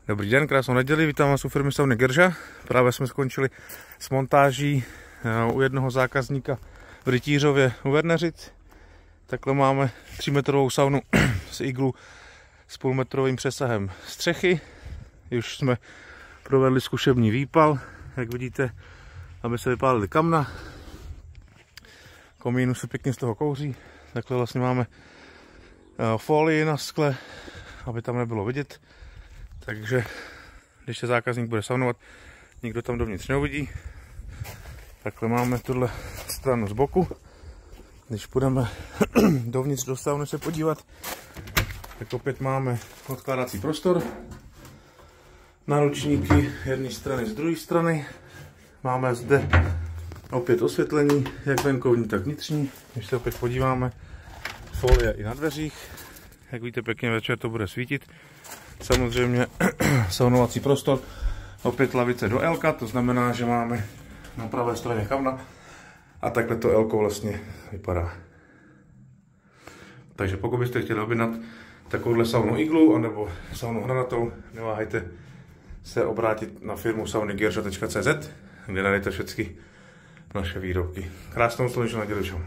Dobrý den, krásnou neděli, vítám vás u firmy Sauny Gerža. Právě jsme skončili s montáží u jednoho zákazníka v Rytířově u Werneřic. Takhle máme 3metrovou saunu z iglu s půlmetrovým přesahem střechy. Už jsme provedli zkušební výpal, jak vidíte, aby se vypálily kamna. Komínu se pěkně z toho kouří. Takhle vlastně máme folii na skle, aby tam nebylo vidět. Takže když se zákazník bude saunovat, nikdo tam dovnitř neuvidí. Takhle máme tuhle stranu z boku. Když půjdeme dovnitř do sauny se podívat, tak opět máme odkládací prostor. Náručníky jedné strany z druhé strany. Máme zde opět osvětlení, jak venkovní, tak vnitřní. Když se opět podíváme, folie i na dveřích. Jak vidíte, pěkně večer to bude svítit. Samozřejmě saunovací prostor, opět lavice do L, to znamená, že máme na pravé straně kamna a takhle to L vlastně vypadá. Takže pokud byste chtěli objednat takovouhle saunu iglu anebo saunu hranatou, neváhejte se obrátit na firmu saunygerža.cz, kde najdete všechny naše výrobky. Krásnou slunečnou neděli všem.